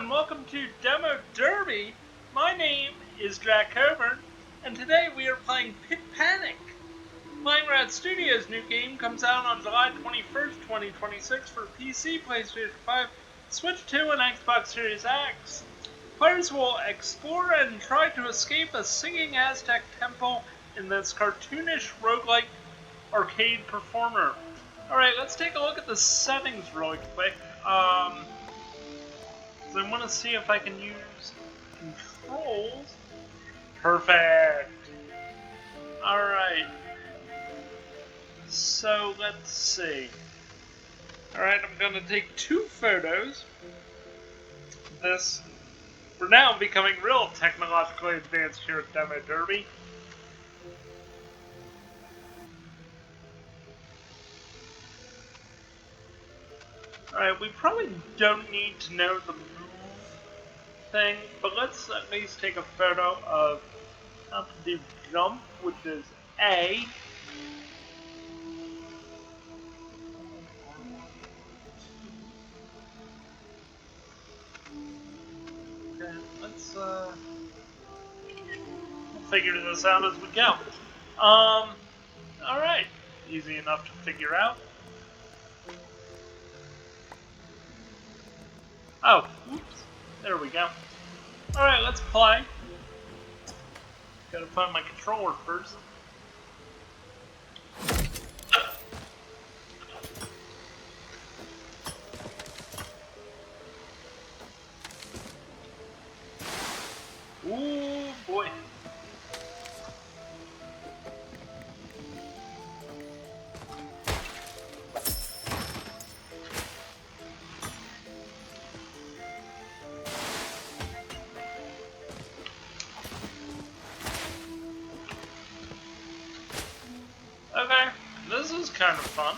and welcome to Demo Derby. My name is Jack Coburn, and today we are playing Pit Panic. Flying Rat Studios' new game comes out on July 21st, 2026 for PC, PlayStation 5, Switch 2, and Xbox Series X. Players will explore and try to escape a singing Aztec temple in this cartoonish roguelike arcade performer. Alright, let's take a look at the settings really quick. So I want to see if I can use controls. Perfect! Alright. So, let's see. Alright, I'm going to take 2 photos. We're now becoming real technologically advanced here at Demo Derby. Alright, we probably don't need to know the move thing, but let's at least take a photo of how to do jump, which is A. Okay, let's we'll figure this out as we go. Alright, easy enough to figure out. Oh, oops. There we go. Alright, let's play. Gotta find my controller first. Ooh, boy. Okay, this is kind of fun.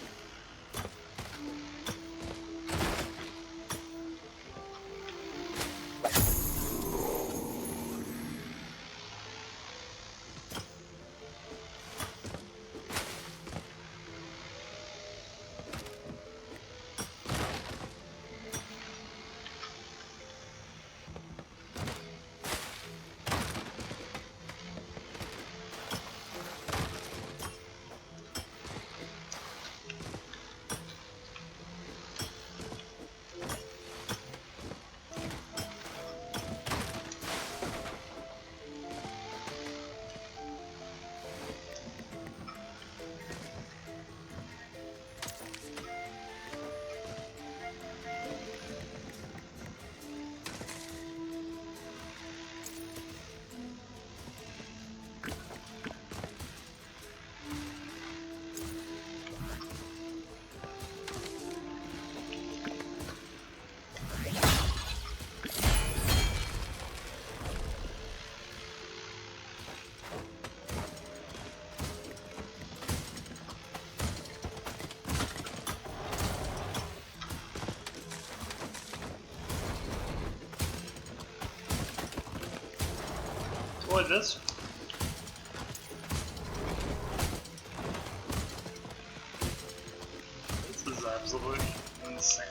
Boy, this is absolutely insane.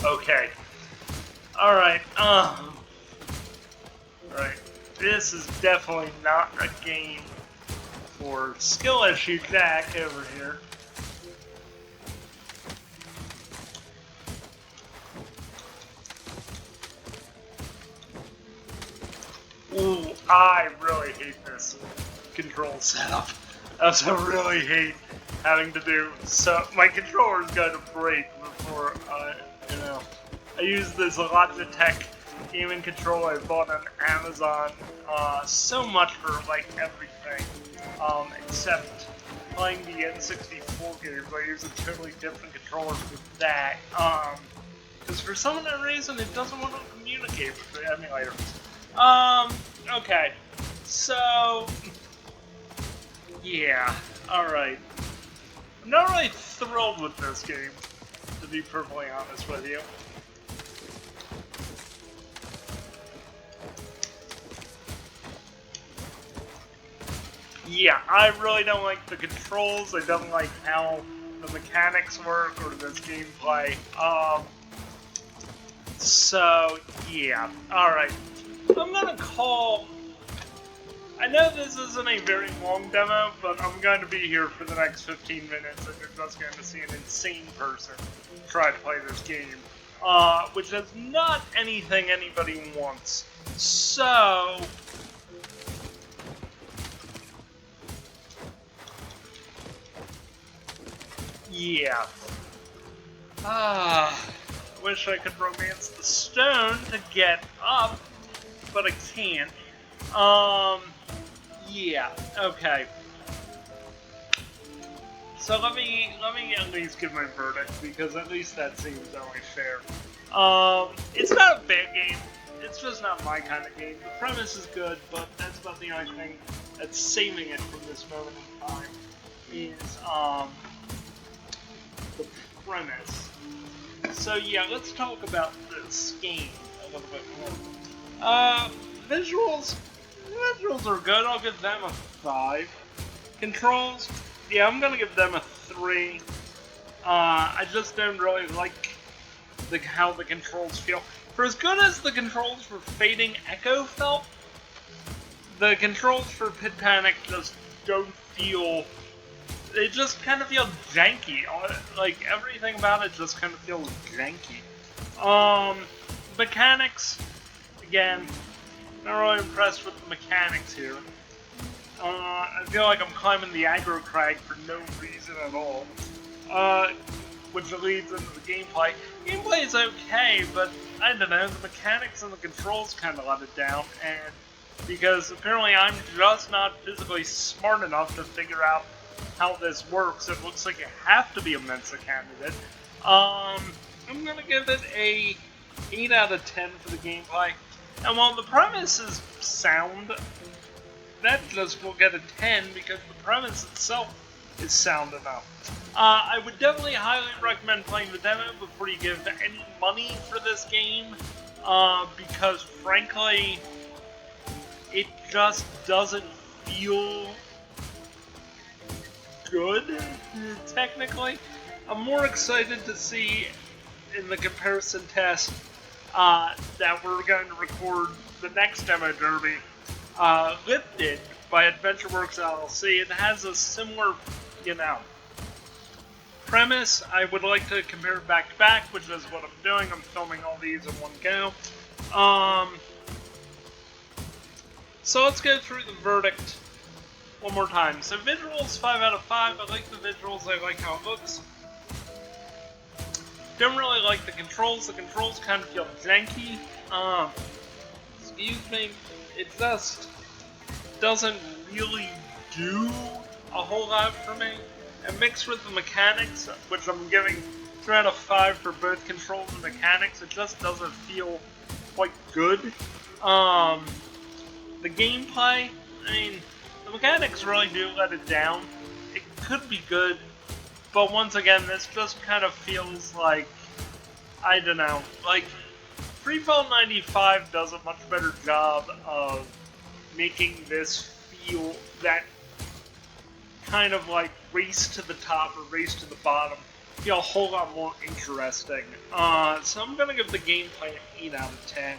Okay. Alright, Alright. This is definitely not a game for skill issue Jack over here. Ooh, I really hate this control setup. I also really hate having to do so. My controller's going to break before I use this Logitech gaming controller I bought on Amazon so much for like everything, except playing the N64 games. I use a totally different controller for that. Because for some reason it doesn't want to communicate with the emulators. Okay. So, yeah. Alright. I'm not really thrilled with this game, to be perfectly honest with you. Yeah, I really don't like the controls. I don't like how the mechanics work or this gameplay. So, yeah. Alright. I'm gonna call... I know this isn't a very long demo, but I'm going to be here for the next 15 minutes, and you're just going to see an insane person try to play this game. Which is not anything anybody wants. So... yeah. Wish I could romance the stone to get up, but I can't. Yeah, okay. So let me at least give my verdict, because at least that seems only fair. It's not a bad game. It's just not my kind of game. The premise is good, but that's about the only thing that's saving it from this moment in time is, the premise. So yeah, let's talk about this game a little bit more. Visuals are good. I'll give them a 5. Controls, yeah, I'm gonna give them a 3. I just don't really like how the controls feel. For as good as the controls for Fading Echo felt, the controls for Pit Panic just don't feel... they just kind of feel janky. Like, everything about it just kind of feels janky. Mechanics, again, not really impressed with the mechanics here. I feel like I'm climbing the aggro crag for no reason at all. Which leads into the gameplay. Gameplay is okay, but I don't know, the mechanics and the controls kind of let it down, and because apparently I'm just not physically smart enough to figure out how this works, it looks like you have to be a Mensa candidate. I'm gonna give it a 8 out of 10 for the gameplay. And while the premise is sound, that just will get a 10 because the premise itself is sound enough. I would definitely highly recommend playing the demo before you give any money for this game, because frankly, it just doesn't feel good, technically. I'm more excited to see in the comparison test that we're going to record the next demo derby, Lifted by AdventureWorks LLC. It has a similar, premise. I would like to compare it back to back, which is what I'm doing. I'm filming all these in one go. So let's go through the verdict one more time. So visuals, 5 out of 5. I like the visuals. I like how it looks. Don't really like the controls. The controls kind of feel janky. Excuse me. It just doesn't really do a whole lot for me. And mixed with the mechanics, which I'm giving 3 out of 5 for both controls and mechanics, it just doesn't feel quite good. The gameplay, I mean, the mechanics really do let it down. It could be good, but once again, this just kind of feels like, I don't know, like, Freefall 95 does a much better job of making this feel that kind of like race to the top or race to the bottom feel a whole lot more interesting. So I'm gonna give the gameplay an 8 out of 10.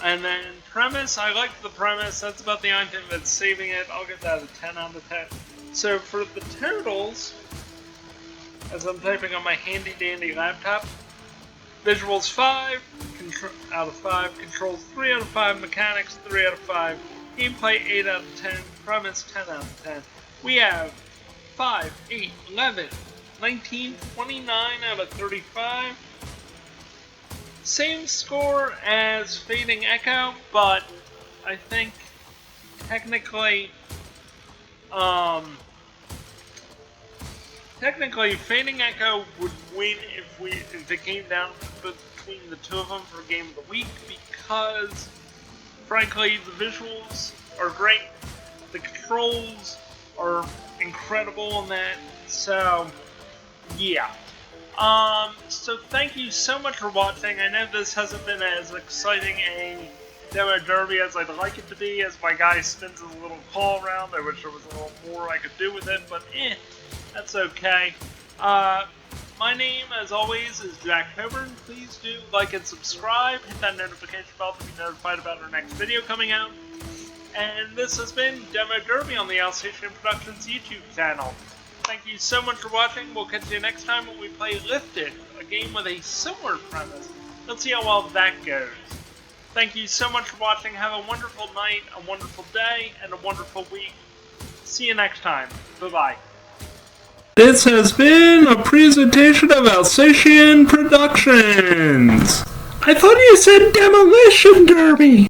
And then premise, I like the premise. That's about the only thing that's saving it. I'll give that a 10 out of 10. So for the totals, as I'm typing on my handy dandy laptop, visuals 5 out of 5, controls 3 out of 5, mechanics 3 out of 5, gameplay 8 out of 10, premise 10 out of 10. We have 5, 8, 11, 19, 29 out of 35. Same score as Fading Echo, but I think technically Fading Echo would win if it came down between the two of them for Game of the Week, because Frankly, the visuals are great. The controls are incredible in that. So, yeah. So thank you so much for watching. I know this hasn't been as exciting a demo derby as I'd like it to be, as my guy spins his little claw around. I wish there was a little more I could do with it, but that's okay. My name, as always, is Jack Coburn. Please do like and subscribe. Hit that notification bell to be notified about our next video coming out. And this has been Demo Derby on the Alsatian Productions YouTube channel. Thank you so much for watching. We'll catch you next time when we play Lifted, a game with a similar premise. Let's see how well that goes. Thank you so much for watching. Have a wonderful night, a wonderful day, and a wonderful week. See you next time. Bye-bye. This has been a presentation of Alsatian Productions. I thought you said Demolition Derby.